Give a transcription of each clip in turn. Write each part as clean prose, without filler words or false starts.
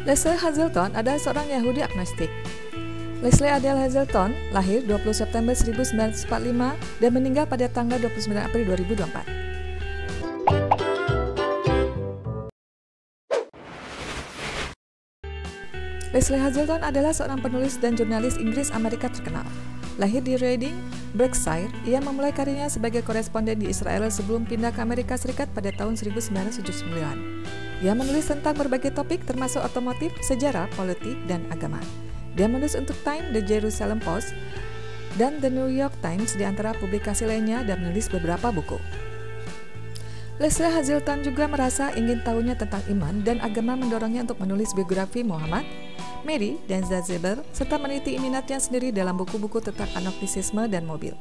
Leslie Hazelton adalah seorang Yahudi agnostik. Leslie Adele Hazelton lahir 20 September 1945 dan meninggal pada tanggal 29 April 2024. Leslie Hazelton adalah seorang penulis dan jurnalis Inggris Amerika terkenal. Lahir di Reading, Berkshire, ia memulai karirnya sebagai koresponden di Israel sebelum pindah ke Amerika Serikat pada tahun 1979. Ia menulis tentang berbagai topik termasuk otomotif, sejarah, politik, dan agama. Dia menulis untuk Time, The Jerusalem Post, dan The New York Times di antara publikasi lainnya dan menulis beberapa buku. Leslie Hazelton juga merasa ingin tahunya tentang iman dan agama mendorongnya untuk menulis biografi Muhammad, Mary, dan Zazeber, serta meneliti minatnya sendiri dalam buku-buku tentang agnostisisme dan mobil.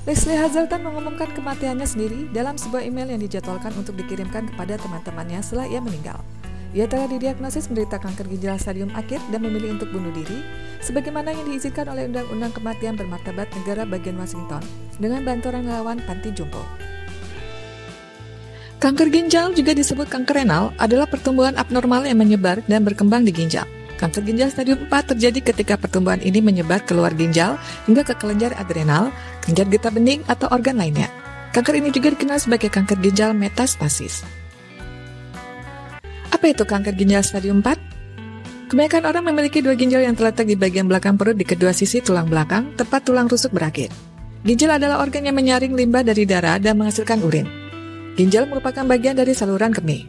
Leslie Hazelton mengumumkan kematiannya sendiri dalam sebuah email yang dijadwalkan untuk dikirimkan kepada teman-temannya setelah ia meninggal. Ia telah didiagnosis menderita kanker ginjal stadium akhir dan memilih untuk bunuh diri, sebagaimana yang diizinkan oleh Undang-Undang Kematian Bermartabat Negara Bagian Washington dengan bantuan relawan panti jompo. Kanker ginjal, juga disebut kanker renal, adalah pertumbuhan abnormal yang menyebar dan berkembang di ginjal. Kanker ginjal stadium 4 terjadi ketika pertumbuhan ini menyebar keluar ginjal hingga ke kelenjar adrenal, kelenjar getah bening, atau organ lainnya. Kanker ini juga dikenal sebagai kanker ginjal metastasis. Apa itu kanker ginjal stadium 4? Kebanyakan orang memiliki dua ginjal yang terletak di bagian belakang perut di kedua sisi tulang belakang, tepat tulang rusuk berakhir. Ginjal adalah organ yang menyaring limbah dari darah dan menghasilkan urin. Ginjal merupakan bagian dari saluran kemih.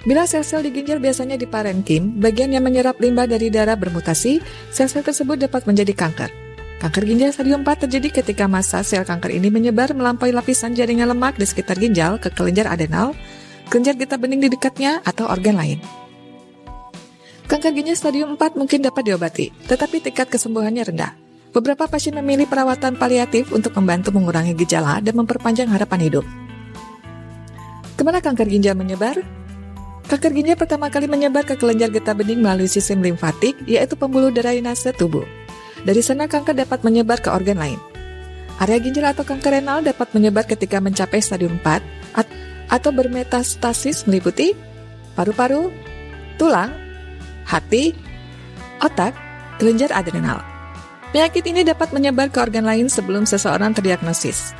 Bila sel-sel di ginjal biasanya di parenkim, bagian yang menyerap limbah dari darah bermutasi, sel-sel tersebut dapat menjadi kanker. Kanker ginjal stadium 4 terjadi ketika massa sel kanker ini menyebar melampaui lapisan jaringan lemak di sekitar ginjal ke kelenjar adrenal, kelenjar getah bening di dekatnya, atau organ lain. Kanker ginjal stadium 4 mungkin dapat diobati, tetapi tingkat kesembuhannya rendah. Beberapa pasien memilih perawatan paliatif untuk membantu mengurangi gejala dan memperpanjang harapan hidup. Kemana kanker ginjal menyebar? Kanker ginjal pertama kali menyebar ke kelenjar getah bening melalui sistem limfatik, yaitu pembuluh drainase tubuh. Dari sana kanker dapat menyebar ke organ lain. Area ginjal atau kanker renal dapat menyebar ketika mencapai stadium 4 atau bermetastasis meliputi paru-paru, tulang, hati, otak, kelenjar adrenal. Penyakit ini dapat menyebar ke organ lain sebelum seseorang terdiagnosis.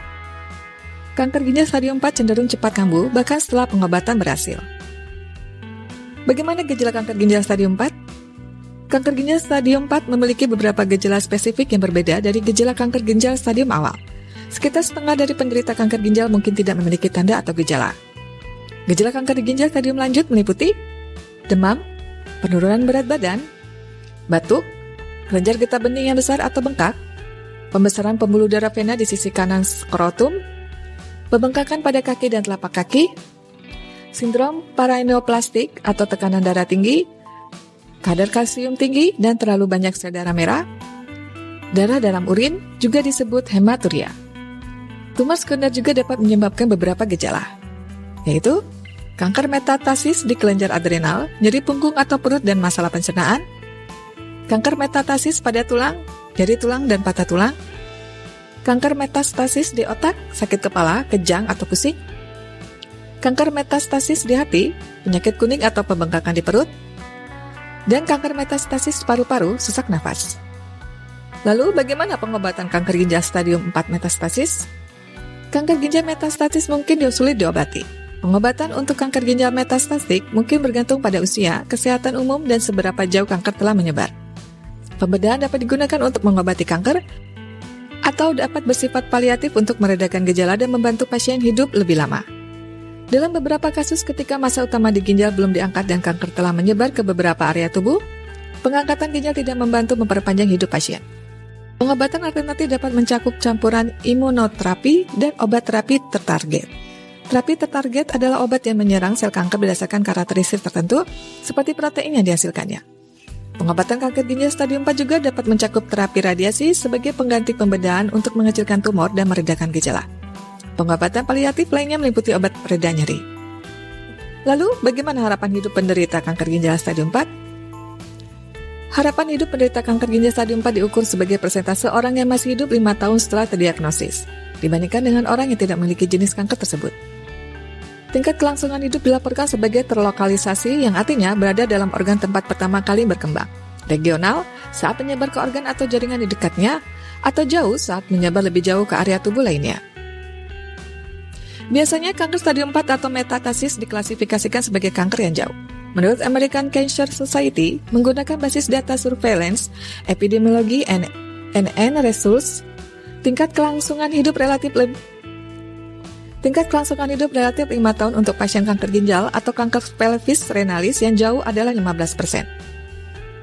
Kanker ginjal stadium 4 cenderung cepat kambuh bahkan setelah pengobatan berhasil. Bagaimana gejala kanker ginjal stadium 4? Kanker ginjal stadium 4 memiliki beberapa gejala spesifik yang berbeda dari gejala kanker ginjal stadium awal. Sekitar setengah dari penderita kanker ginjal mungkin tidak memiliki tanda atau gejala. Gejala kanker ginjal stadium lanjut meliputi demam, penurunan berat badan, batuk, kelenjar getah bening yang besar atau bengkak, pembesaran pembuluh darah vena di sisi kanan skrotum, pembengkakan pada kaki dan telapak kaki, sindrom paraneoplastik atau tekanan darah tinggi, kadar kalsium tinggi dan terlalu banyak sel darah merah, darah dalam urin, juga disebut hematuria. Tumor sekunder juga dapat menyebabkan beberapa gejala, yaitu kanker metastasis di kelenjar adrenal, nyeri punggung atau perut dan masalah pencernaan, kanker metastasis pada tulang, nyeri tulang dan patah tulang, kanker metastasis di otak, sakit kepala, kejang atau pusing, kanker metastasis di hati, penyakit kuning atau pembengkakan di perut, dan kanker metastasis paru-paru, sesak nafas. Lalu bagaimana pengobatan kanker ginjal stadium 4 metastasis? Kanker ginjal metastasis mungkin sulit diobati. Pengobatan untuk kanker ginjal metastatik mungkin bergantung pada usia, kesehatan umum, dan seberapa jauh kanker telah menyebar. Pembedahan dapat digunakan untuk mengobati kanker, atau dapat bersifat paliatif untuk meredakan gejala dan membantu pasien hidup lebih lama. Dalam beberapa kasus ketika massa utama di ginjal belum diangkat dan kanker telah menyebar ke beberapa area tubuh, pengangkatan ginjal tidak membantu memperpanjang hidup pasien. Pengobatan alternatif dapat mencakup campuran imunoterapi dan obat terapi tertarget. Terapi tertarget adalah obat yang menyerang sel kanker berdasarkan karakteristik tertentu, seperti protein yang dihasilkannya. Pengobatan kanker ginjal stadium 4 juga dapat mencakup terapi radiasi sebagai pengganti pembedahan untuk mengecilkan tumor dan meredakan gejala. Pengobatan paliatif lainnya meliputi obat pereda nyeri. Lalu, bagaimana harapan hidup penderita kanker ginjal stadium 4? Harapan hidup penderita kanker ginjal stadium 4 diukur sebagai persentase orang yang masih hidup 5 tahun setelah terdiagnosis, dibandingkan dengan orang yang tidak memiliki jenis kanker tersebut. Tingkat kelangsungan hidup dilaporkan sebagai terlokalisasi, yang artinya berada dalam organ tempat pertama kali berkembang. Regional, saat menyebar ke organ atau jaringan di dekatnya, atau jauh saat menyebar lebih jauh ke area tubuh lainnya. Biasanya kanker stadium 4 atau metastasis diklasifikasikan sebagai kanker yang jauh. Menurut American Cancer Society, menggunakan basis data surveillance, epidemiologi, and results, tingkat kelangsungan hidup relatif 5 tahun untuk pasien kanker ginjal atau kanker pelvis renalis yang jauh adalah 15%.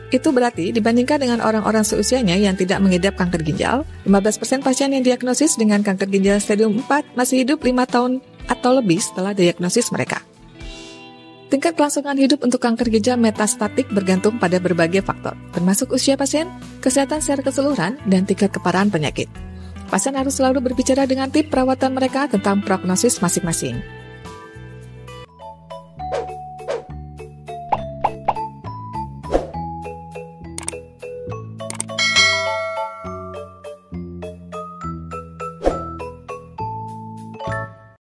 Itu berarti dibandingkan dengan orang-orang seusianya yang tidak mengidap kanker ginjal, 15% pasien yang diagnosis dengan kanker ginjal stadium 4 masih hidup 5 tahun atau lebih setelah diagnosis mereka. Tingkat kelangsungan hidup untuk kanker ginjal metastatik bergantung pada berbagai faktor, termasuk usia pasien, kesehatan secara keseluruhan, dan tingkat keparahan penyakit. Pasien harus selalu berbicara dengan tim perawatan mereka tentang prognosis masing-masing.